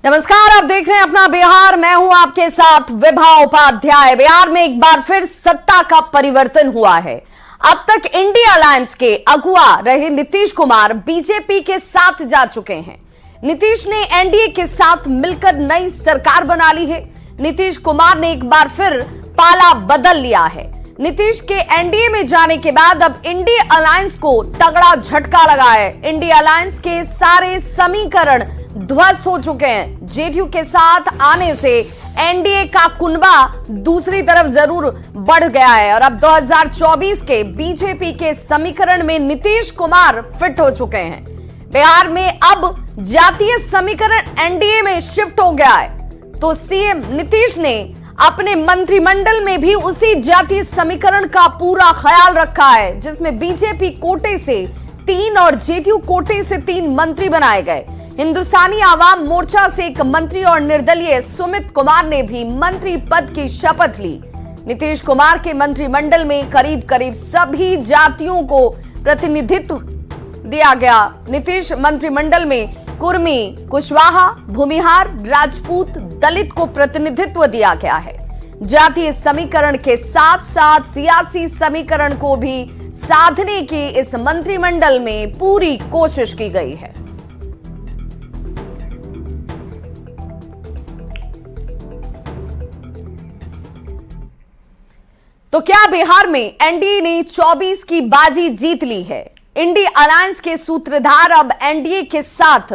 नमस्कार, आप देख रहे हैं अपना बिहार। मैं हूं आपके साथ विभा उपाध्याय। बिहार में एक बार फिर सत्ता का परिवर्तन हुआ है। अब तक इंडिया अलायंस के अगुवा रहे नीतीश कुमार बीजेपी के साथ जा चुके हैं। नीतीश ने एनडीए के साथ मिलकर नई सरकार बना ली है। नीतीश कुमार ने एक बार फिर पाला बदल लिया है। नीतीश के एनडीए में जाने के बाद अब इंडिया अलायंस को तगड़ा झटका लगा है। इंडिया अलायंस के सारे समीकरण ध्वस्त हो चुके हैं। जेडीयू के साथ आने से एनडीए का कुनबा दूसरी तरफ जरूर बढ़ गया है और अब 2024 के बीजेपी के समीकरण में नीतीश कुमार फिट हो चुके हैं। बिहार में अब जातीय समीकरण एनडीए में शिफ्ट हो गया है, तो सीएम नीतीश ने अपने मंत्रिमंडल में भी उसी जातीय समीकरण का पूरा ख्याल रखा है, जिसमें बीजेपी कोटे से 3 और जेडीयू कोटे से 3 मंत्री बनाए गए। हिंदुस्तानी आवाम मोर्चा से एक मंत्री और निर्दलीय सुमित कुमार ने भी मंत्री पद की शपथ ली। नीतीश कुमार के मंत्रिमंडल में करीब करीब सभी जातियों को प्रतिनिधित्व दिया गया। नीतीश मंत्रिमंडल में कुर्मी, कुशवाहा, भूमिहार, राजपूत, दलित को प्रतिनिधित्व दिया गया है। जातीय समीकरण के साथ साथ सियासी समीकरण को भी साधने की इस मंत्रिमंडल में पूरी कोशिश की गई है। तो क्या बिहार में एनडीए ने 24 की बाजी जीत ली है? इंडिया अलायंस के सूत्रधार अब एनडीए के साथ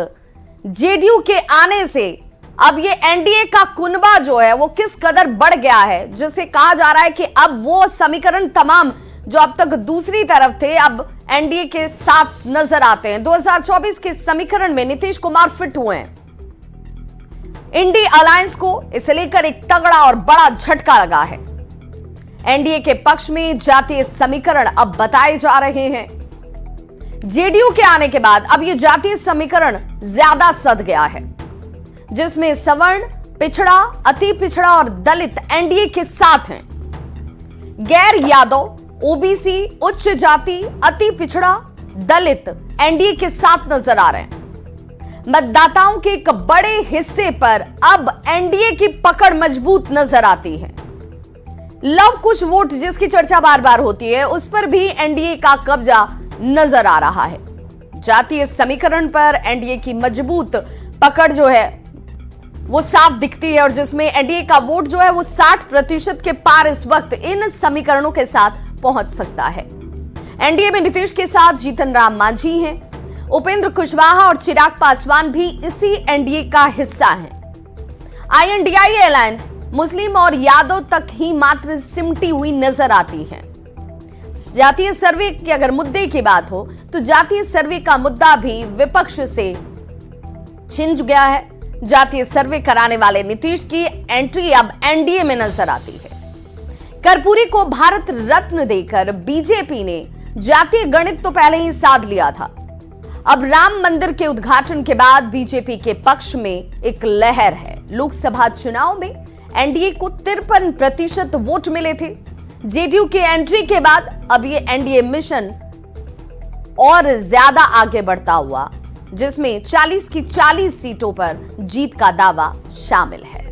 जेडीयू के आने से अब ये एनडीए का कुनबा जो है वो किस कदर बढ़ गया है, जिसे कहा जा रहा है कि अब वो समीकरण तमाम जो अब तक दूसरी तरफ थे अब एनडीए के साथ नजर आते हैं। 2024 के समीकरण में नीतीश कुमार फिट हुए हैं। इंडिया अलायंस को इसे लेकर एक तगड़ा और बड़ा झटका लगा है। एनडीए के पक्ष में जातीय समीकरण अब बताए जा रहे हैं। जेडीयू के आने के बाद अब यह जातीय समीकरण ज्यादा सध गया है, जिसमें सवर्ण, पिछड़ा, अति पिछड़ा और दलित एनडीए के साथ हैं। गैर यादव, ओबीसी, उच्च जाति, अति पिछड़ा, दलित एनडीए के साथ नजर आ रहे हैं। मतदाताओं के एक बड़े हिस्से पर अब एनडीए की पकड़ मजबूत नजर आती है। लव कुश वोट जिसकी चर्चा बार बार होती है, उस पर भी एनडीए का कब्जा नजर आ रहा है। जातीय समीकरण पर एनडीए की मजबूत पकड़ जो है वो साफ दिखती है और जिसमें एनडीए का वोट जो है वो 60% के पार इस वक्त इन समीकरणों के साथ पहुंच सकता है। एनडीए में नीतीश के साथ जीतन राम मांझी हैं, उपेंद्र कुशवाहा और चिराग पासवान भी इसी एनडीए का हिस्सा हैं। आईएनडीआई अलायंस मुस्लिम और यादव तक ही मात्र सिमटी हुई नजर आती है। जातीय सर्वे के अगर मुद्दे की बात हो तो जातीय सर्वे का मुद्दा भी विपक्ष से छिन गया है। जातीय सर्वे कराने वाले नीतीश की एंट्री अब एनडीए में नजर आती है। कर्पूरी को भारत रत्न देकर बीजेपी ने जातीय गणित तो पहले ही साध लिया था। अब राम मंदिर के उद्घाटन के बाद बीजेपी के पक्ष में एक लहर है। लोकसभा चुनाव में एनडीए को 53% वोट मिले थे। जेडीयू की एंट्री के बाद अब ये एनडीए मिशन और ज्यादा आगे बढ़ता हुआ, जिसमें 40 की 40 सीटों पर जीत का दावा शामिल है।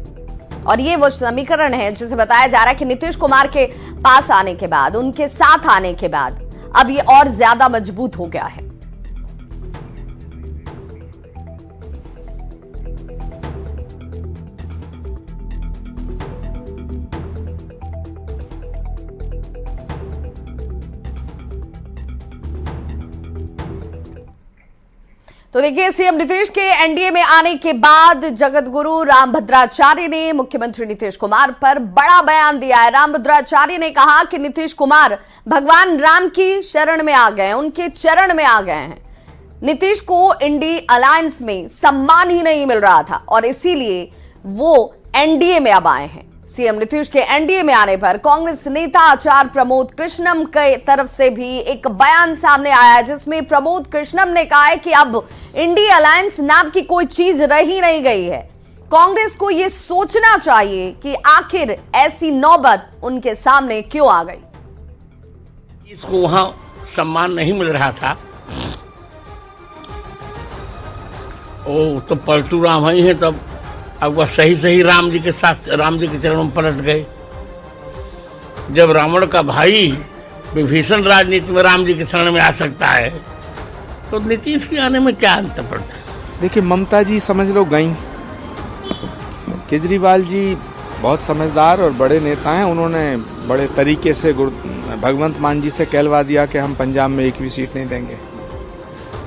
और ये वो समीकरण है जिसे बताया जा रहा है कि नीतीश कुमार के पास आने के बाद, उनके साथ आने के बाद अब ये और ज्यादा मजबूत हो गया है। तो देखिए, सीएम नीतीश के एनडीए में आने के बाद जगत गुरु रामभद्राचार्य ने मुख्यमंत्री नीतीश कुमार पर बड़ा बयान दिया है। रामभद्राचार्य ने कहा कि नीतीश कुमार भगवान राम की शरण में आ गए, उनके चरण में आ गए हैं। नीतीश को इंडिया अलायंस में सम्मान ही नहीं मिल रहा था और इसीलिए वो एनडीए में अब आए हैं। सीएम नीतीश के एनडीए में आने पर कांग्रेस नेता आचार्य प्रमोद कृष्णम के तरफ से भी एक बयान सामने आया है, जिसमें प्रमोद कृष्णम ने कहा है कि अब इंडिया अलायंस नाम की कोई चीज रही नहीं गई है। कांग्रेस को यह सोचना चाहिए कि आखिर ऐसी नौबत उनके सामने क्यों आ गई। इसको वहां सम्मान नहीं मिल रहा था। ओ तो पलटू राम ही हैं, तब अब वह सही सही राम जी के साथ, राम जी के चरणों में पलट गए। जब रावण का भाई विभीषण राजनीति में राम जी के शरण में आ सकता है, तो नीतीश के आने में क्या अंतर पड़ता है? देखिए, ममता जी समझ लो गई, केजरीवाल जी बहुत समझदार और बड़े नेता हैं। उन्होंने बड़े तरीके से भगवंत मान जी से कहलवा दिया कि हम पंजाब में एक भी सीट नहीं देंगे।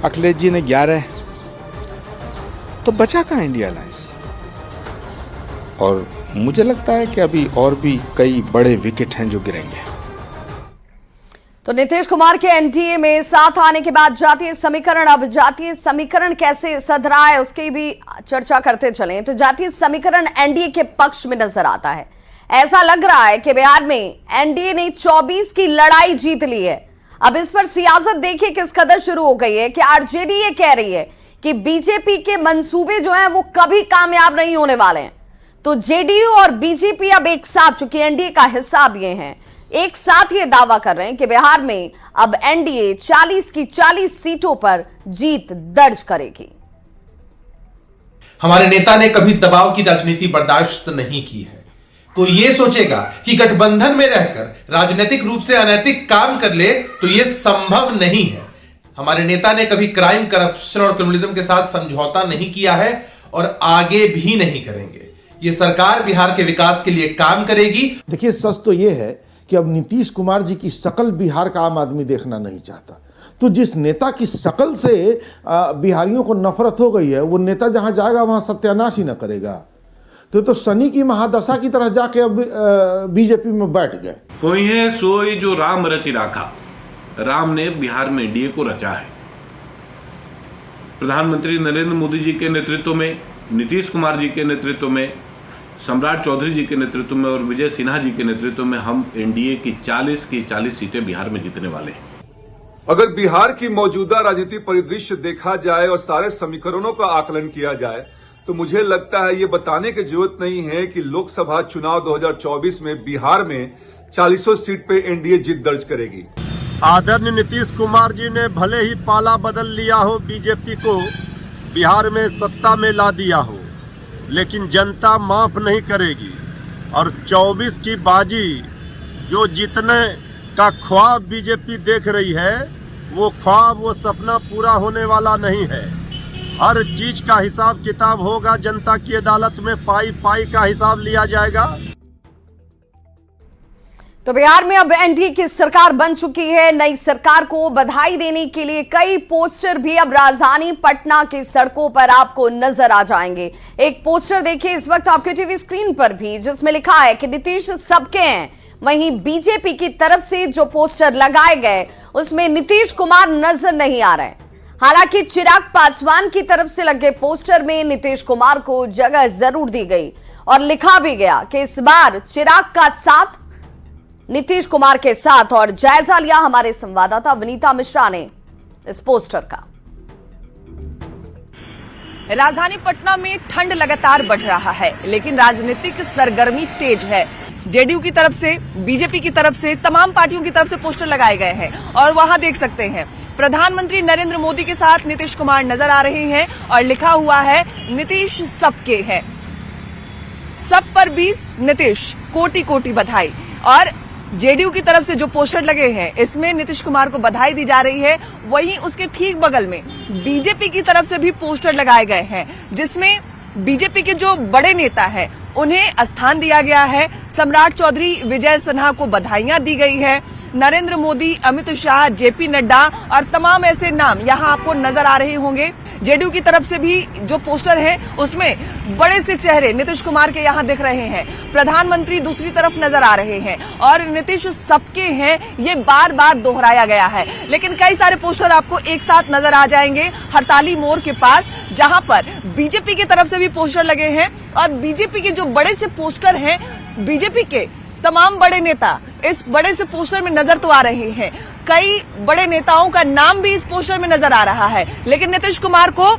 अखिलेश जी ने 11, तो बचा कहाँ इंडिया अलायंस? और मुझे लगता है कि अभी और भी कई बड़े विकेट हैं जो गिरेंगे। तो नीतीश कुमार के एनडीए में साथ आने के बाद जातीय समीकरण, अब जातीय समीकरण कैसे सध रहा है उसकी भी चर्चा करते चलें तो जातीय समीकरण एनडीए के पक्ष में नजर आता है। ऐसा लग रहा है कि बिहार में एनडीए ने 24 की लड़ाई जीत ली है। अब इस पर सियासत देखिए किस कदर शुरू हो गई है कि आरजेडी ये कह रही है कि बीजेपी के मंसूबे जो हैं वो कभी कामयाब नहीं होने वाले हैं। तो जेडीयू और बीजेपी अब एक साथ, चूंकि एनडीए का हिस्सा अब ये हैं, एक साथ ये दावा कर रहे हैं कि बिहार में अब एनडीए 40 की 40 सीटों पर जीत दर्ज करेगी। हमारे नेता ने कभी दबाव की राजनीति बर्दाश्त नहीं की है। कोई ये सोचेगा कि गठबंधन में रहकर राजनीतिक रूप से अनैतिक काम कर ले तो यह संभव नहीं है। हमारे नेता ने कभी क्राइम, करप्शन और क्रिमिनलिज्म के साथ समझौता नहीं किया है और आगे भी नहीं करेंगे। ये सरकार बिहार के विकास के लिए काम करेगी। देखिए, सच तो यह है कि अब नीतीश कुमार जी की शकल बिहार का आम आदमी देखना नहीं चाहता। तो जिस नेता की शकल से बिहारियों को नफरत हो गई है, वो नेता जहां जाएगा वहां सत्यानाश ही न करेगा। तो शनि की महादशा की तरह जाके अब बीजेपी में बैठ गए। कोई है सोई जो राम रचि राखा। राम ने बिहार में एनडीए को रचा है। प्रधानमंत्री नरेंद्र मोदी जी के नेतृत्व में, नीतीश कुमार जी के नेतृत्व में, सम्राट चौधरी जी के नेतृत्व में और विजय सिन्हा जी के नेतृत्व में हम एनडीए की 40 सीटें बिहार में जीतने वाले हैं। अगर बिहार की मौजूदा राजनीतिक परिदृश्य देखा जाए और सारे समीकरणों का आकलन किया जाए तो मुझे लगता है ये बताने की जरूरत नहीं है कि लोकसभा चुनाव 2024 में बिहार में 40 सीट पे एनडीए जीत दर्ज करेगी। आदरणीय नीतीश कुमार जी ने भले ही पाला बदल लिया हो, बीजेपी को बिहार में सत्ता में ला दिया हो, लेकिन जनता माफ नहीं करेगी। और 24 की बाजी जो जीतने का ख्वाब बीजेपी देख रही है, वो ख्वाब, वो सपना पूरा होने वाला नहीं है। हर चीज का हिसाब किताब होगा, जनता की अदालत में पाई पाई का हिसाब लिया जाएगा। तो बिहार में अब एनडीए की सरकार बन चुकी है। नई सरकार को बधाई देने के लिए कई पोस्टर भी अब राजधानी पटना की सड़कों पर आपको नजर आ जाएंगे। एक पोस्टर देखिए इस वक्त आपके टीवी स्क्रीन पर भी, जिसमें लिखा है कि नीतीश सबके हैं। वहीं बीजेपी की तरफ से जो पोस्टर लगाए गए उसमें नीतीश कुमार नजर नहीं आ रहे। हालांकि चिराग पासवान की तरफ से लगे पोस्टर में नीतीश कुमार को जगह जरूर दी गई और लिखा भी गया कि इस बार चिराग का साथ नीतीश कुमार के साथ। और जायजा लिया हमारे संवाददाता विनीता मिश्रा ने इस पोस्टर का। राजधानी पटना में ठंड लगातार बढ़ रहा है, लेकिन राजनीतिक सरगर्मी तेज है। जेडीयू की तरफ से, बीजेपी की तरफ से, तमाम पार्टियों की तरफ से पोस्टर लगाए गए हैं और वहां देख सकते हैं प्रधानमंत्री नरेंद्र मोदी के साथ नीतीश कुमार नजर आ रहे हैं और लिखा हुआ है नीतीश सबके हैं। सब पर 20 नीतीश, कोटि कोटि बधाई। और जेडीयू की तरफ से जो पोस्टर लगे हैं इसमें नीतीश कुमार को बधाई दी जा रही है। वहीं उसके ठीक बगल में बीजेपी की तरफ से भी पोस्टर लगाए गए हैं, जिसमें बीजेपी के जो बड़े नेता हैं उन्हें स्थान दिया गया है। सम्राट चौधरी, विजय सिन्हा को बधाइयां दी गई है। नरेंद्र मोदी, अमित शाह, जेपी नड्डा और तमाम ऐसे नाम यहां आपको नजर आ रहे होंगे। जेडीयू की तरफ से भी जो पोस्टर है उसमें बड़े से चेहरे नीतीश कुमार के यहां दिख रहे हैं। प्रधानमंत्री दूसरी तरफ नजर आ रहे हैं और नीतीश सबके हैं, ये बार बार दोहराया गया है। लेकिन कई सारे पोस्टर आपको एक साथ नजर आ जाएंगे हड़ताली मोड़ के पास, जहां पर बीजेपी की तरफ से भी पोस्टर लगे हैं। और बीजेपी के जो बड़े से पोस्टर हैं, बीजेपी के तमाम बड़े नेता इस बड़े से पोस्टर में नजर तो आ रहे हैं। कई बड़े नेताओं का नाम भी इस पोस्टर में नजर आ रहा है, लेकिन नीतीश कुमार को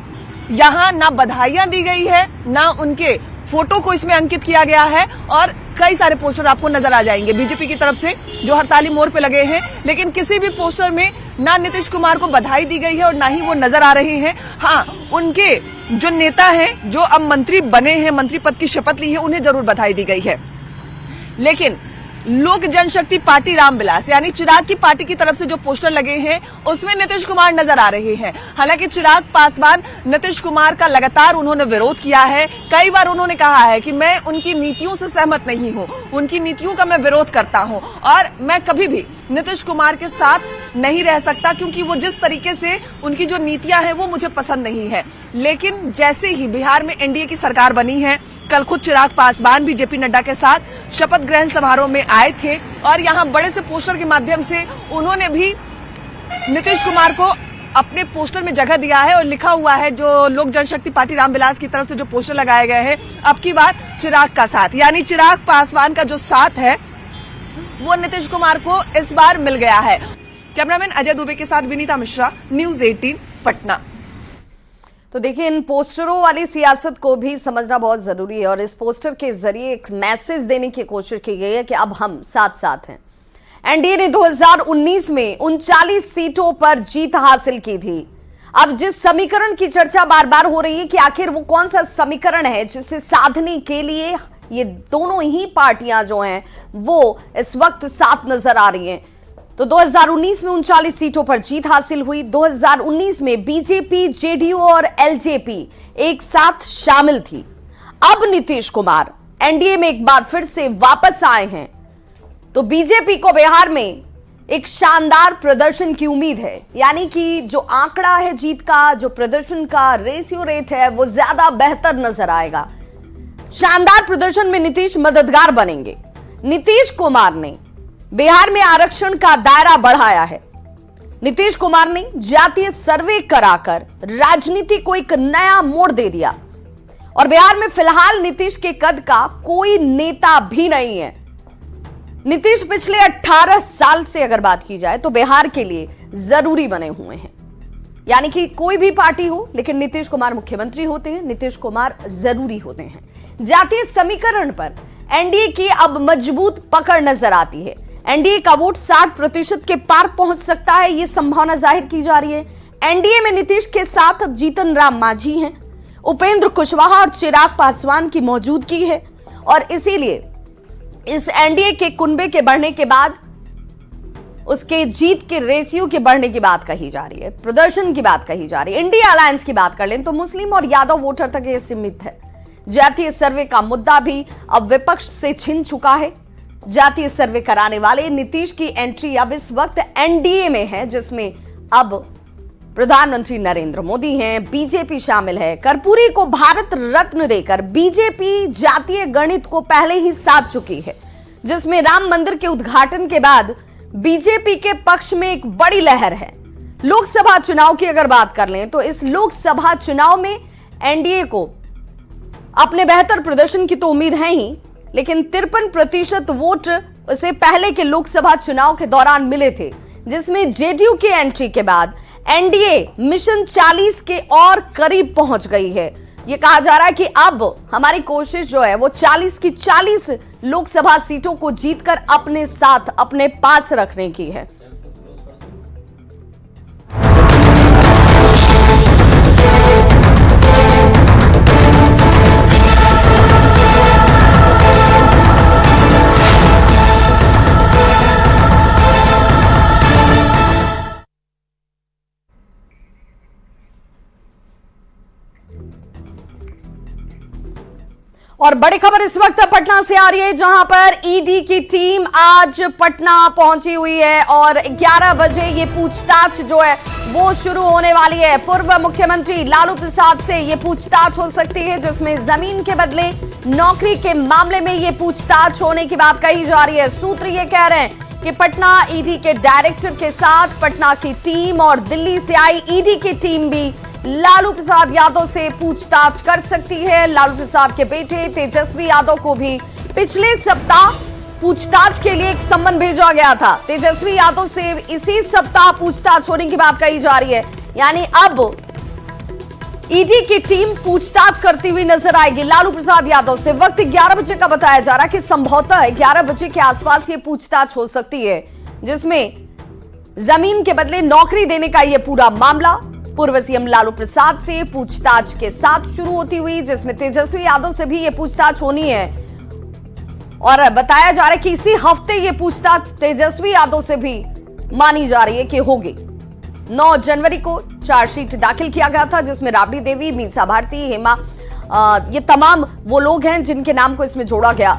यहाँ ना बधाइयां दी गई है, ना उनके फोटो को इसमें अंकित किया गया है। और कई सारे पोस्टर आपको नजर आ जाएंगे बीजेपी की तरफ से जो हड़ताली मोड़ पे लगे हैं, लेकिन किसी भी पोस्टर में ना नीतीश कुमार को बधाई दी गई है और ना ही वो नजर आ रहे हैं। हाँ, उनके जो नेता हैं, जो अब मंत्री बने हैं, मंत्री पद की शपथ ली है, उन्हें जरूर बधाई दी गई है। लेकिन लोक जनशक्ति पार्टी रामविलास यानी चिराग की पार्टी की तरफ से जो पोस्टर लगे हैं उसमें नीतीश कुमार नजर आ रहे हैं। हालांकि चिराग पासवान नीतीश कुमार का लगातार उन्होंने विरोध किया है। कई बार उन्होंने कहा है कि मैं उनकी नीतियों से सहमत नहीं हूं, उनकी नीतियों का मैं विरोध करता हूं और मैं कभी भी नीतीश कुमार के साथ नहीं रह सकता क्योंकि वो जिस तरीके से उनकी जो नीतियां हैं वो मुझे पसंद नहीं है। लेकिन जैसे ही बिहार में एनडीए की सरकार बनी है, कल खुद चिराग पासवान भी जेपी नड्डा के साथ शपथ ग्रहण समारोह में आए थे और यहां बड़े से पोस्टर के माध्यम से उन्होंने भी नीतीश कुमार को अपने पोस्टर में जगह दिया है और लिखा हुआ है, जो लोक जनशक्ति पार्टी रामविलास की तरफ से जो पोस्टर लगाए गए हैं, अब की बार चिराग का साथ, यानी चिराग पासवान का जो साथ है वो नीतीश कुमार को इस बार मिल गया है। कैमरामैन अजय दुबे के साथ विनीता मिश्रा, न्यूज 18 पटना। तो देखिए, इन पोस्टरों वाली सियासत को भी समझना बहुत जरूरी है और इस पोस्टर के जरिए एक मैसेज देने की कोशिश की गई है कि अब हम साथ साथ हैं। एनडीए ने 2019 में 39 सीटों पर जीत हासिल की थी। अब जिस समीकरण की चर्चा बार बार हो रही है कि आखिर वो कौन सा समीकरण है जिसे साधने के लिए ये दोनों ही पार्टियां जो हैं वो इस वक्त साथ नजर आ रही हैं। तो 2019 में 39 सीटों पर जीत हासिल हुई। 2019 में बीजेपी, जेडीयू और एलजेपी एक साथ शामिल थी। अब नीतीश कुमार एनडीए में एक बार फिर से वापस आए हैं तो बीजेपी को बिहार में एक शानदार प्रदर्शन की उम्मीद है। यानी कि जो आंकड़ा है जीत का, जो प्रदर्शन का रेशियो रेट है, वो ज्यादा बेहतर नजर आएगा। शानदार प्रदर्शन में नीतीश मददगार बनेंगे। नीतीश कुमार ने बिहार में आरक्षण का दायरा बढ़ाया है। नीतीश कुमार ने जातीय सर्वे कराकर राजनीति को एक नया मोड़ दे दिया और बिहार में फिलहाल नीतीश के कद का कोई नेता भी नहीं है। नीतीश पिछले 18 साल से अगर बात की जाए तो बिहार के लिए जरूरी बने हुए हैं। यानी कि कोई भी पार्टी हो, लेकिन नीतीश कुमार मुख्यमंत्री होते हैं, नीतीश कुमार जरूरी होते हैं। जातीय समीकरण पर एनडीए की अब मजबूत पकड़ नजर आती है। एनडीए का वोट 60% के पार पहुंच सकता है, यह संभावना जाहिर की जा रही है। एनडीए में नीतीश के साथ अब जीतन राम मांझी हैं, उपेंद्र कुशवाहा और चिराग पासवान की मौजूदगी है और इसीलिए इस एनडीए के कुनबे के बढ़ने के बाद उसके जीत के रेशियो के बढ़ने की बात कही जा रही है, प्रदर्शन की बात कही जा रही है। इंडिया अलायंस की बात कर लें तो मुस्लिम और यादव वोटर तक यह सीमित है। जातीय सर्वे का मुद्दा भी अब विपक्ष से छिन चुका है। जातीय सर्वे कराने वाले नीतीश की एंट्री अब इस वक्त एनडीए में है, जिसमें अब प्रधानमंत्री नरेंद्र मोदी हैं, बीजेपी शामिल है। कर्पूरी को भारत रत्न देकर बीजेपी जातीय गणित को पहले ही साध चुकी है, जिसमें राम मंदिर के उद्घाटन के बाद बीजेपी के पक्ष में एक बड़ी लहर है। लोकसभा चुनाव की अगर बात कर लें तो इस लोकसभा चुनाव में एनडीए को अपने बेहतर प्रदर्शन की तो उम्मीद है ही, लेकिन 53% वोट उसे पहले के लोकसभा चुनाव के दौरान मिले थे, जिसमें जेडीयू की एंट्री के बाद एनडीए मिशन 40 के और करीब पहुंच गई है। यह कहा जा रहा है कि अब हमारी कोशिश जो है वो 40 की 40 लोकसभा सीटों को जीतकर अपने साथ, अपने पास रखने की है। और बड़ी खबर इस वक्त पटना से आ रही है, जहां पर ईडी की टीम आज पटना पहुंची हुई है और 11 बजे ये पूछताछ जो है वो शुरू होने वाली है। पूर्व मुख्यमंत्री लालू प्रसाद से ये पूछताछ हो सकती है, जिसमें जमीन के बदले नौकरी के मामले में ये पूछताछ होने की बात कही जा रही है। सूत्र ये कह रहे हैं कि पटना ईडी के डायरेक्टर के साथ पटना की टीम और दिल्ली से आई ईडी की टीम भी लालू प्रसाद यादव से पूछताछ कर सकती है। लालू प्रसाद के बेटे तेजस्वी यादव को भी पिछले सप्ताह पूछताछ के लिए एक सम्मन भेजा गया था। तेजस्वी यादव से इसी सप्ताह पूछताछ होने की बात कही जा रही है। यानी अब ईडी की टीम पूछताछ करती हुई नजर आएगी लालू प्रसाद यादव से। वक्त 11 बजे का बताया जा रहा है कि संभवतः 11 बजे के आसपास ये पूछताछ हो सकती है, जिसमें जमीन के बदले नौकरी देने का ये पूरा मामला पूर्व सीएम लालू प्रसाद से पूछताछ के साथ शुरू होती हुई, जिसमें तेजस्वी यादव से भी ये पूछताछ होनी है और बताया जा रहा है कि इसी हफ्ते ये पूछताछ तेजस्वी यादव से भी मानी जा रही है कि होगी। 9 जनवरी को चार्जशीट दाखिल किया गया था, जिसमें राबड़ी देवी, मीसा भारती, हेमा, ये तमाम वो लोग हैं जिनके नाम को इसमें जोड़ा गया।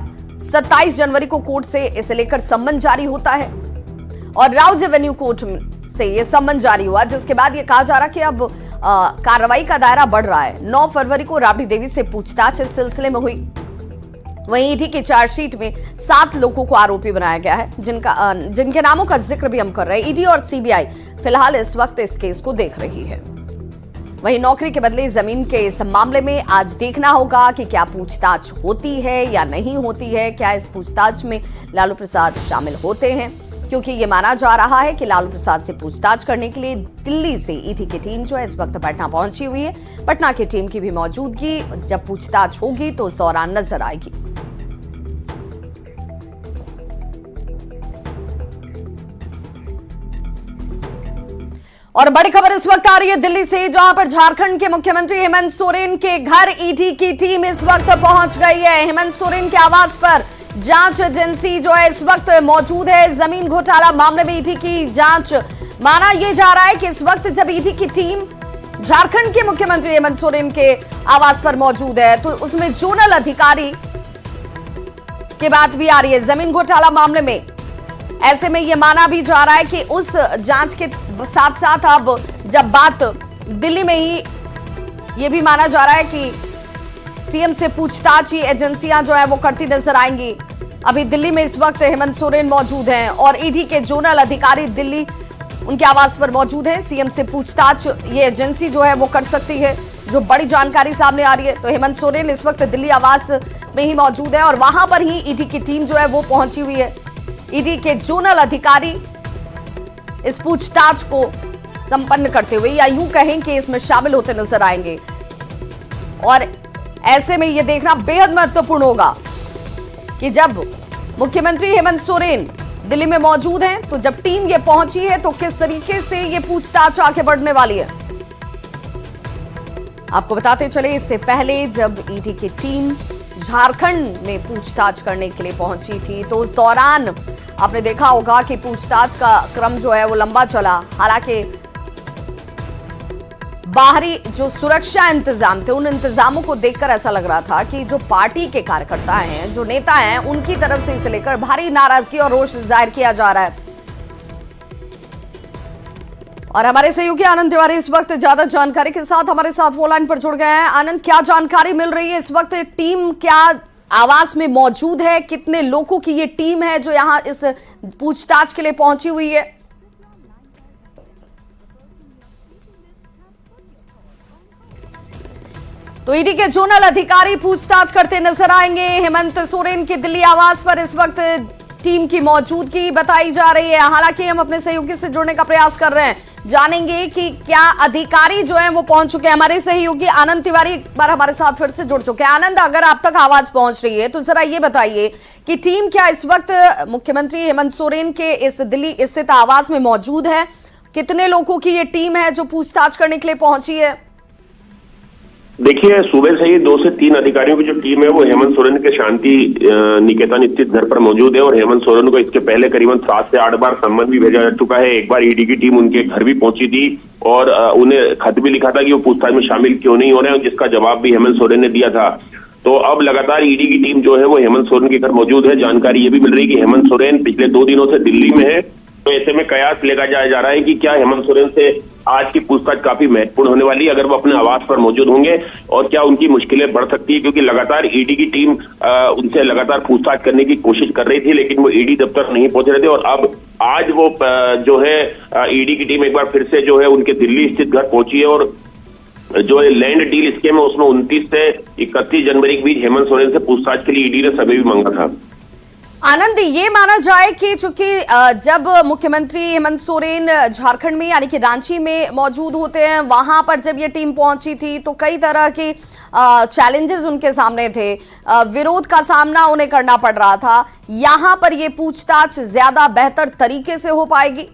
27 जनवरी को कोर्ट से इसे लेकर सम्मन जारी होता है और राउज एवेन्यू कोर्ट से ये सम्मन जारी हुआ, जिसके बाद ये कहा जा रहा कि अब कार्रवाई का दायरा बढ़ रहा है। 9 फरवरी को राबड़ी देवी से पूछताछ इस सिलसिले में हुई। वहीं ईडी की चार्जशीट में 7 लोगों को आरोपी बनाया गया है, जिनके नामों का जिक्र भी हम कर रहे हैं। ईडी और सीबीआई फिलहाल इस वक्त इस केस को देख रही है। वहीं नौकरी के बदले जमीन के इस मामले में आज देखना होगा कि क्या पूछताछ होती है या नहीं होती है। क्या इस पूछताछ में लालू प्रसाद शामिल होते हैं, क्योंकि ये माना जा रहा है कि लालू प्रसाद से पूछताछ करने के लिए दिल्ली से ईडी की टीम जो है इस वक्त पटना पहुंची हुई है। पटना की टीम की भी मौजूदगी जब पूछताछ होगी तो उस दौरान नजर आएगी। और बड़ी खबर इस वक्त आ रही है दिल्ली से, जहां पर झारखंड के मुख्यमंत्री हेमंत सोरेन के घर ईडी की टीम इस वक्त पहुंच गई है। हेमंत सोरेन के आवास पर जांच एजेंसी जो है इस वक्त मौजूद है। जमीन घोटाला मामले में ईडी की जांच, माना यह जा रहा है कि इस वक्त जब ईडी की टीम झारखंड के मुख्यमंत्री हेमंत सोरेन के आवास पर मौजूद है तो उसमें जोनल अधिकारी की बात भी आ रही है जमीन घोटाला मामले में। ऐसे में यह माना भी जा रहा है कि उस जांच के साथ साथ अब जब बात दिल्ली में ही यह भी माना जा रहा है कि सीएम से पूछताछ ये एजेंसियां जो है वो करती नजर आएंगी। अभी दिल्ली में इस वक्त हेमंत सोरेन मौजूद हैं और ईडी के जोनल अधिकारी दिल्ली उनके आवास पर मौजूद हैं। सीएम से पूछताछ ये एजेंसी जो है वो कर सकती है, जो बड़ी जानकारी सामने आ रही है। तो हेमंत सोरेन इस वक्त दिल्ली आवास में ही मौजूद है और वहां पर ही ईडी की टीम जो है वो पहुंची हुई है। ईडी के जोनल अधिकारी इस पूछताछ को संपन्न करते हुए या यूं कहें कि इसमें शामिल होते नजर आएंगे। और ऐसे में यह देखना बेहद महत्वपूर्ण होगा कि जब मुख्यमंत्री हेमंत सोरेन दिल्ली में मौजूद हैं तो जब टीम ये पहुंची है तो किस तरीके से ये पूछताछ आगे बढ़ने वाली है। आपको बताते चले, इससे पहले जब ईडी की टीम झारखंड में पूछताछ करने के लिए पहुंची थी तो उस दौरान आपने देखा होगा कि पूछताछ का क्रम जो है वो लंबा चला। हालांकि बाहरी जो सुरक्षा इंतजाम थे उन इंतजामों को देखकर ऐसा लग रहा था कि जो पार्टी के कार्यकर्ता हैं, जो नेता हैं, उनकी तरफ से इसे लेकर भारी नाराजगी और रोष जाहिर किया जा रहा है। और हमारे सहयोगी आनंद तिवारी इस वक्त ज्यादा जानकारी के साथ हमारे साथ फोन लाइन पर जुड़ गए हैं। आनंद, क्या जानकारी मिल रही है इस वक्त? टीम क्या आवास में मौजूद है? कितने लोगों की ये टीम है जो यहाँ इस पूछताछ के लिए पहुंची हुई है? तो ईडी के जोनल अधिकारी पूछताछ करते नजर आएंगे। हेमंत सोरेन के दिल्ली आवास पर इस वक्त टीम की मौजूदगी बताई जा रही है। हालांकि हम अपने सहयोगी से जुड़ने का प्रयास कर रहे हैं, जानेंगे कि क्या अधिकारी जो हैं वो पहुंच चुके हैं। हमारे सहयोगी आनंद तिवारी एक बार हमारे साथ फिर से जुड़ चुके हैं। आनंद, अगर आप तक आवाज पहुंच रही है तो जरा ये बताइए कि टीम क्या इस वक्त मुख्यमंत्री हेमंत सोरेन के इस दिल्ली स्थित आवास में मौजूद है? कितने लोगों की ये टीम है जो पूछताछ करने के लिए पहुंची है? देखिए, सुबह से ही 2 से 3 अधिकारियों की जो टीम है वो हेमंत सोरेन के शांति निकेतन स्थित घर पर मौजूद है और हेमंत सोरेन को इसके पहले करीबन 7 से 8 बार सम्मन भी भेजा जा चुका है। एक बार ईडी की टीम उनके घर भी पहुंची थी और उन्हें खत भी लिखा था कि वो पूछताछ में शामिल क्यों नहीं हो रहे हैं, जिसका जवाब भी हेमंत सोरेन ने दिया था। तो अब लगातार ईडी की टीम जो है वो हेमंत सोरेन के घर मौजूद है। जानकारी ये भी मिल रही है कि हेमंत सोरेन पिछले 2 दिनों से दिल्ली में है। तो ऐसे में कयास लगाया जा रहा है कि क्या हेमंत सोरेन से आज की पूछताछ काफी महत्वपूर्ण होने वाली है अगर वो अपने आवास पर मौजूद होंगे, और क्या उनकी मुश्किलें बढ़ सकती है, क्योंकि लगातार ईडी की टीम उनसे लगातार पूछताछ करने की कोशिश कर रही थी लेकिन वो ईडी दफ्तर नहीं पहुंच रहे थे। और अब आज वो जो है ईडी की टीम एक बार फिर से जो है उनके दिल्ली स्थित घर पहुंची है और जो लैंड डील स्कीम है उसमें 29 से 31 जनवरी के बीच हेमंत सोरेन से पूछताछ के लिए ईडी ने समय भी मांगा था। आनंद, ये माना जाए कि चूंकि जब मुख्यमंत्री हेमंत सोरेन झारखंड में यानी कि रांची में मौजूद होते हैं, वहां पर जब ये टीम पहुंची थी तो कई तरह की चैलेंजेस उनके सामने थे, विरोध का सामना उन्हें करना पड़ रहा था। यहां पर ये पूछताछ ज्यादा बेहतर तरीके से हो पाएगी?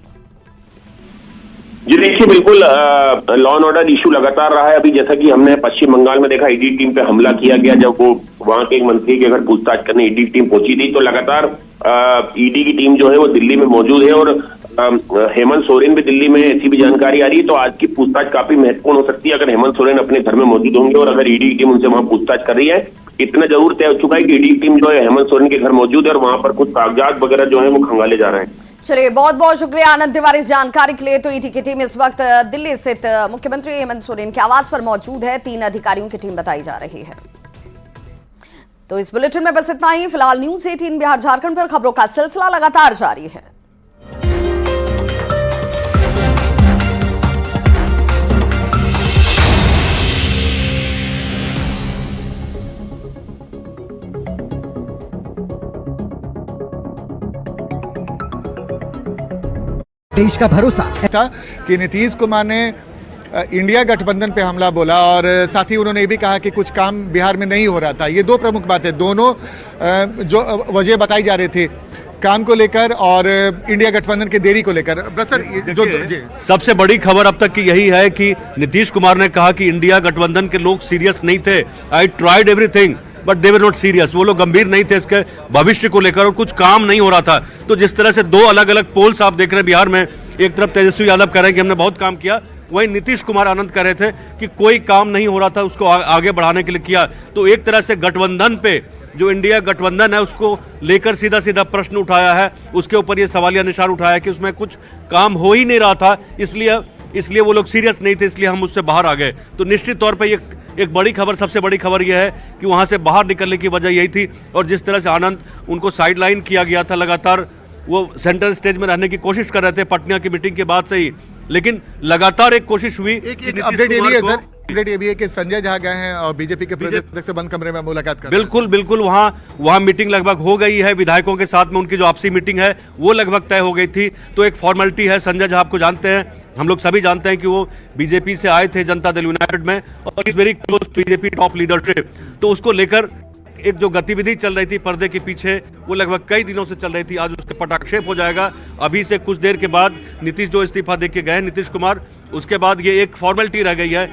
जी देखिए, बिल्कुल लॉ एंड ऑर्डर इशू लगातार रहा है। अभी जैसा कि हमने पश्चिम बंगाल में देखा, ईडी टीम पे हमला किया गया जब वो वहां के एक मंत्री के घर पूछताछ करने ईडी टीम पहुंची थी, तो लगातार ईडी की टीम जो है वो दिल्ली में मौजूद है और हेमंत सोरेन भी दिल्ली में, ऐसी भी जानकारी आ रही है। तो आज की पूछताछ काफी महत्वपूर्ण हो सकती है अगर हेमंत सोरेन अपने घर में मौजूद होंगे और अगर ईडी टीम उनसे वहां पूछताछ कर रही है। इतना जरूर तय हो चुका है कि ईडी टीम जो है हेमंत सोरेन के घर मौजूद है और वहां पर कुछ कागजात वगैरह जो है वो खंगाले जा रहे हैं। चलिए, बहुत बहुत शुक्रिया आनंद तिवारी इस जानकारी के लिए। तो ईडी की टीम इस वक्त दिल्ली स्थित मुख्यमंत्री हेमंत सोरेन के आवास पर मौजूद है। 3 अधिकारियों की टीम बताई जा रही है। तो इस बुलेटिन में बस इतना ही। फिलहाल न्यूज़ 18 बिहार झारखंड पर खबरों का सिलसिला लगातार जारी है। देश का भरोसा था कि नीतीश कुमार ने इंडिया गठबंधन पे हमला बोला और साथ ही उन्होंने ये भी कहा कि कुछ काम बिहार में नहीं हो रहा था। ये 2 प्रमुख बातें, दोनों जो वजह बताई जा रही थी काम को लेकर और इंडिया गठबंधन की देरी को लेकर। सर, जो सबसे बड़ी खबर अब तक की यही है कि नीतीश कुमार ने कहा कि इंडिया गठबंधन के लोग सीरियस नहीं थे। I tried everything but they were not serious. वो लोग गंभीर नहीं थे इसके भविष्य को लेकर और कुछ काम नहीं हो रहा था। तो जिस तरह से 2 अलग अलग पोल्स आप देख रहे हैं बिहार में, एक तरफ तेजस्वी यादव कह रहे हैं कि हमने बहुत काम किया, वहीं नीतीश कुमार आनंद कह रहे थे कि कोई काम नहीं हो रहा था, उसको आगे बढ़ाने के लिए किया। तो एक तरह से गठबंधन पे, जो इंडिया गठबंधन है उसको लेकर सीधा सीधा प्रश्न उठाया है, उसके ऊपर ये सवालिया निशान उठाया कि उसमें कुछ काम हो ही नहीं रहा था, इसलिए वो लोग सीरियस नहीं थे, इसलिए हम उससे बाहर आ गए। तो निश्चित तौर पर ये एक बड़ी खबर, सबसे बड़ी खबर यह है कि वहां से बाहर निकलने की वजह यही थी। और जिस तरह से आनंद उनको साइडलाइन किया गया था, लगातार वो सेंटर स्टेज में रहने की कोशिश कर रहे थे पटना की मीटिंग के बाद से ही, लेकिन लगातार एक कोशिश हुई। एक अपडेट ये भी है सर, अपडेट ये भी है कि संजय झा गए हैं और बीजेपी के प्रदेश अध्यक्ष से बंद कमरे में मुलाकात कर। बिल्कुल वहां मीटिंग लगभग हो गई है, विधायकों के साथ में उनकी जो आपसी मीटिंग है वो लगभग तय हो गई थी। तो एक फॉर्मेलिटी है। संजय झा आपको जानते हैं, हम लोग सभी जानते हैं कि वो बीजेपी से आए थे जनता दल यूनाइटेड में और is very close to BJP top leadership. तो उसको लेकर एक जो गतिविधि चल रही थी पर्दे के पीछे, वो लगभग कई दिनों से चल रही थी। आज उसके पटाक्षेप हो जाएगा। अभी से कुछ देर के बाद नीतीश जो इस्तीफा दे के गए नीतीश कुमार, उसके बाद ये एक फॉर्मेलिटी रह गई है,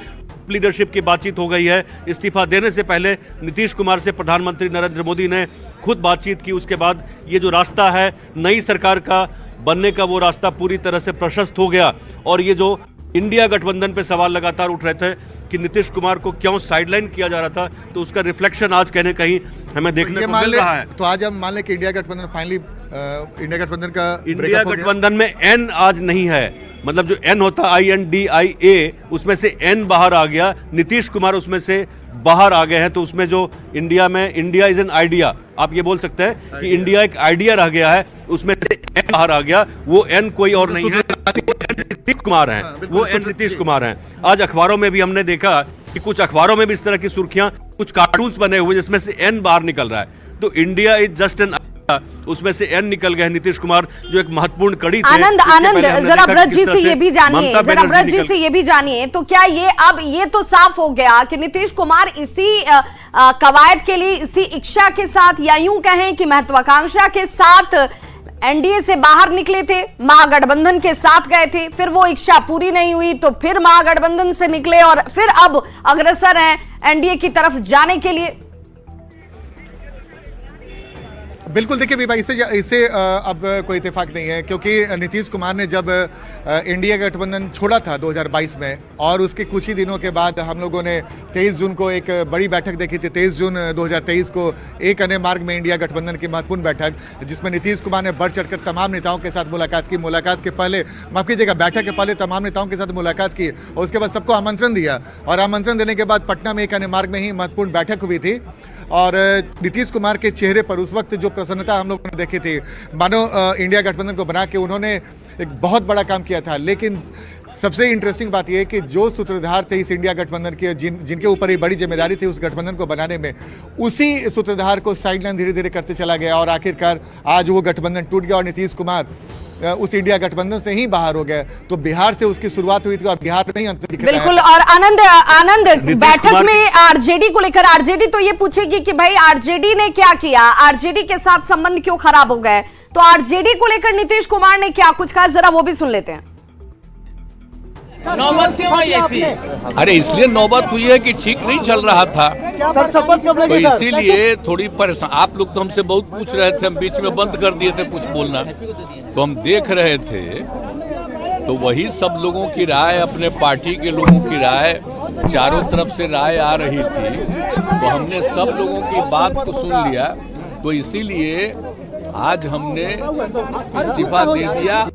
लीडरशिप की बातचीत हो गई है। इस्तीफा देने से पहले नीतीश कुमार से प्रधानमंत्री नरेंद्र मोदी ने खुद बातचीत की। उसके बाद ये जो रास्ता है नई सरकार का बनने का, वो रास्ता पूरी तरह से प्रशस्त हो गया। और ये जो इंडिया गठबंधन पे सवाल लगातार उठ रहे थे कि नीतीश कुमार को क्यों साइडलाइन किया जा रहा था, तो उसका रिफ्लेक्शन आज कहीं कहीं हमें देखने को मिल रहा है। तो आज हम मान लें कि इंडिया गठबंधन फाइनली, इंडिया गठबंधन का इंडिया गठबंधन में एन आज नहीं है, मतलब जो एन होता INDIA, उसमें से एन बाहर आ गया। नीतीश कुमार उसमें से बाहर आ गए हैं। तो उसमें जो इंडिया में, इंडिया इज एन आइडिया, आप ये बोल सकते हैं कि इंडिया एक आइडिया रह गया है, उसमें से एन बाहर आ गया। वो एन कोई और नहीं है, नीतीश कुमार हैं, वो एन नीतीश कुमार हैं। आज अखबारों में भी हमने देखा कि कुछ अखबारों में भी इस तरह की सुर्खियां, कुछ कार्टून्स बने हुए जिसमें से एन बाहर निकल रहा है। तो इंडिया इज जस्ट एन, उसमें से एन निकल गए नीतीश कुमार, जो एक महत्वपूर्ण कड़ी थे। आनंद जरा ब्रज जी से ये भी जानिए, तो क्या ये अब ये तो साफ हो गया कि नीतीश कुमार इसी कवायद के लिए, इसी इच्छा के साथ, या यूं कहें कि महत्वाकांक्षा के साथ एनडीए से बाहर निकले थे, महागठबंधन के साथ गए थे, फिर वो इच्छा पूरी नहीं हुई तो फिर महागठबंधन से निकले और फिर अब अग्रसर हैं एनडीए की तरफ जाने के लिए। बिल्कुल, देखिए भी भाई, इससे अब कोई इत्तेफाक नहीं है, क्योंकि नीतीश कुमार ने जब इंडिया गठबंधन छोड़ा था 2022 में, और उसके कुछ ही दिनों के बाद हम लोगों ने 23 जून को एक बड़ी बैठक देखी थी। 23 जून 2023 को एक अन्य मार्ग में इंडिया गठबंधन की महत्वपूर्ण बैठक, जिसमें नीतीश कुमार ने बढ़ चढ़कर तमाम नेताओं के साथ मुलाकात की। मुलाकात के पहले, माफ कीजिएगा, बैठक के पहले तमाम नेताओं के साथ मुलाकात की और उसके बाद सबको आमंत्रण दिया। और आमंत्रण देने के बाद पटना में एक अन्य मार्ग में ही महत्वपूर्ण बैठक हुई थी। और नीतीश कुमार के चेहरे पर उस वक्त जो प्रसन्नता हम लोगों ने देखी थी, मानो इंडिया गठबंधन को बना के उन्होंने एक बहुत बड़ा काम किया था। लेकिन सबसे इंटरेस्टिंग बात यह है कि जो सूत्रधार थे इस इंडिया गठबंधन के, जिनके ऊपर ये बड़ी जिम्मेदारी थी उस गठबंधन को बनाने में, उसी सूत्रधार को साइडलाइन धीरे धीरे करते चला गया और आखिरकार आज वो गठबंधन टूट गया और नीतीश कुमार उस इंडिया गठबंधन से ही बाहर हो गए। तो बिहार से उसकी शुरुआत हुई थी और बिहार में ही अंतर दिख रहा है। बिल्कुल। और आनंद बैठक में आरजेडी को लेकर, आरजेडी तो ये पूछेगी कि भाई आरजेडी ने क्या किया, आरजेडी के साथ संबंध क्यों खराब हो गए, तो आरजेडी को लेकर नीतीश कुमार ने क्या कुछ कहा, जरा वो भी सुन लेते हैं। नौबत क्यों आई ऐसी? अरे इसलिए नौबत हुई है कि ठीक नहीं चल रहा था, तो इसीलिए थोड़ी परेशान। आप लोग तो हमसे बहुत पूछ रहे थे, हम बीच में बंद कर दिए थे कुछ बोलना, तो हम देख रहे थे, तो वही सब लोगों की राय, अपने पार्टी के लोगों की राय, चारों तरफ से राय आ रही थी, तो हमने सब लोगों की बात को सुन लिया, तो इसीलिए आज हमने इस्तीफा दे दिया।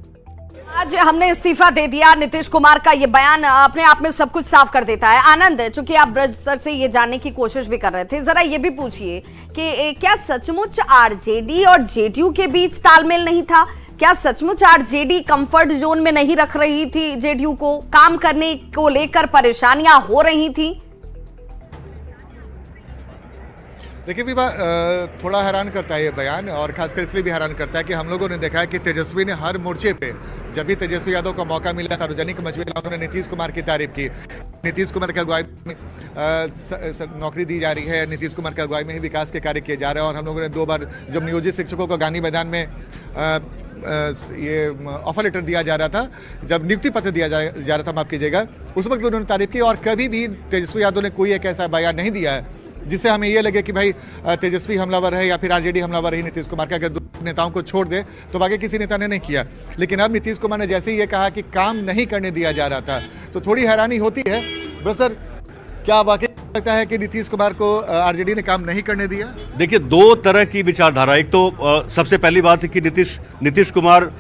आज हमने इस्तीफा दे दिया। नीतीश कुमार का ये बयान अपने आप में सब कुछ साफ कर देता है। आनंद, चूंकि आप ब्रज सर से ये जानने की कोशिश भी कर रहे थे, जरा ये भी पूछिए कि क्या सचमुच आरजेडी और जेडीयू के बीच तालमेल नहीं था? क्या सचमुच आरजेडी कंफर्ट जोन में नहीं रख रही थी जेडीयू को, काम करने को लेकर परेशानियां हो रही थी? देखिए विभा, थोड़ा हैरान करता है ये बयान, और खासकर इसलिए भी हैरान करता है कि हम लोगों ने देखा है कि तेजस्वी ने हर मोर्चे पे, जब भी तेजस्वी यादव का मौका मिला, सार्वजनिक मंच में उन्होंने नीतीश कुमार की तारीफ की। नीतीश कुमार की अगुवाई में नौकरी दी जा रही है, नीतीश कुमार की अगुवाई में ही विकास के कार्य किए जा रहे हैं। और हम लोगों ने 2 बार जब नियोजित शिक्षकों को गांधी मैदान में ये ऑफर लेटर दिया जा रहा था, जब नियुक्ति पत्र दिया जा रहा था, माफ कीजिएगा, उस वक्त भी उन्होंने तारीफ की। और कभी भी तेजस्वी यादव ने कोई एक ऐसा बयान नहीं दिया है जिससे हमें ये लगे कि भाई तेजस्वी हमलावर है या फिर आरजेडी हमलावर है नीतीश कुमार का। अगर 2 नेताओं को छोड़ दे तो बाकी किसी नेता ने नहीं किया। लेकिन अब नीतीश कुमार ने जैसे ही ये कहा कि काम नहीं करने दिया जा रहा था, तो थोड़ी हैरानी होती है। बस सर, क्या वाकई लगता है कि नीतीश कुमार को आरजेडी ने काम नहीं करने दिया? देखिए, 2 तरह की विचारधारा। एक तो सबसे पहली बात है कि नीतीश कुमार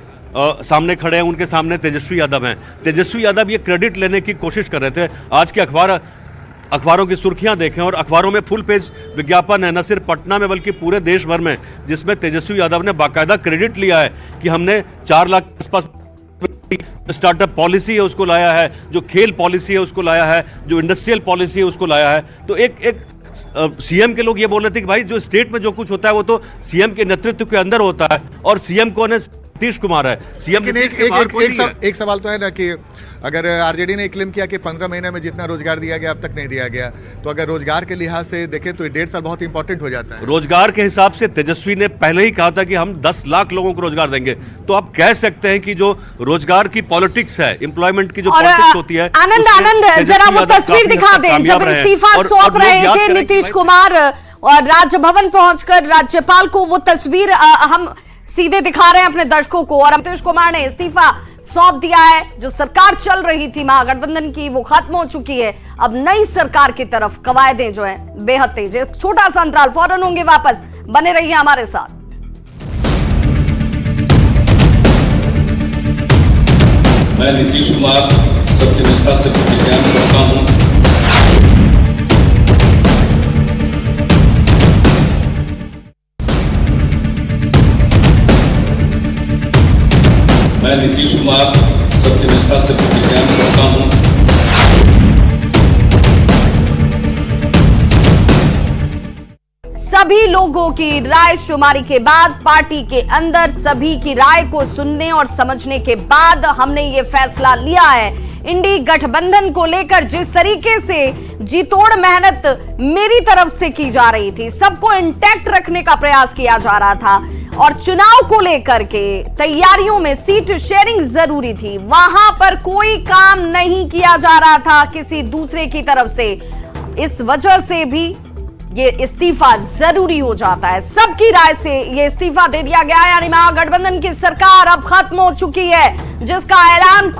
सामने खड़े हैं, उनके सामने तेजस्वी यादव हैं। तेजस्वी यादव ये क्रेडिट लेने की कोशिश कर रहे थे। आज के अखबारों की सुर्खियां देखें और अखबारों में फुल पेज विज्ञापन है, न सिर्फ पटना में बल्कि पूरे देश भर में, जिसमें तेजस्वी यादव ने बाकायदा क्रेडिट लिया है कि हमने 4 लाख के आसपास स्टार्टअप पॉलिसी है उसको लाया है, जो खेल पॉलिसी है उसको लाया है, जो इंडस्ट्रियल पॉलिसी है उसको लाया है। तो एक सीएम के लोग ये बोल रहे थे कि भाई जो स्टेट में जो कुछ होता है वो तो सीएम के नेतृत्व के अंदर होता है, और सीएम कौन है? नीतीश कुमार है। सीएम एक सवाल तो है ना कि अगर आरजेडी ने क्लेम किया कि 15 महीने में जितना रोजगार दिया गया अब तक नहीं दिया गया, तो अगर रोजगार के लिहाज से देखें तो 1.5 साल बहुत इंपॉर्टेंट हो जाता है। रोजगार के हिसाब से तेजस्वी ने पहले ही कहा था कि हम 10 लाख लोगों को रोजगार देंगे। तो आप कह सकते हैं कि जो रोजगार की पॉलिटिक्स है, एम्प्लॉयमेंट की जो पॉलिटिक्स होती है, आनंद जरा वो तस्वीर दिखा दें जब इस्तीफा सौंप रहे थे नीतीश कुमार और राजभवन पहुंचकर राज्यपाल को, वो तस्वीर हम सीधे दिखा रहे हैं अपने दर्शकों को। और नीतीश कुमार ने इस्तीफा सौंप दिया है। जो सरकार चल रही थी महागठबंधन की, वो खत्म हो चुकी है। अब नई सरकार की तरफ कवायदें जो है बेहद तेज है। छोटा सा अंतराल, फौरन होंगे वापस, बने रहिए हमारे साथ। मैं नीतीश कुमार सत्यनिष्ठा से प्रतिज्ञा करता हूं मैं नीतीश कुमार सत्यनिष्ठा से प्रतिज्ञा करता हूं सभी लोगों की राय शुमारी के बाद, पार्टी के अंदर सभी की राय को सुनने और समझने के बाद हमने ये फैसला लिया है। इंडी गठबंधन को लेकर जिस तरीके से जी तोड़ मेहनत मेरी तरफ से की जा रही थी, सबको इंटैक्ट रखने का प्रयास किया जा रहा था, और चुनाव को लेकर के तैयारियों में सीट शेयरिंग जरूरी थी, वहां पर कोई काम नहीं किया जा रहा था किसी दूसरे की तरफ से। इस वजह से भी ये इस्तीफा जरूरी हो जाता है। सबकी राय से ये इस्तीफा दे दिया गया, यानी महागठबंधन की सरकार अब खत्म हो चुकी है, जिसका ऐलान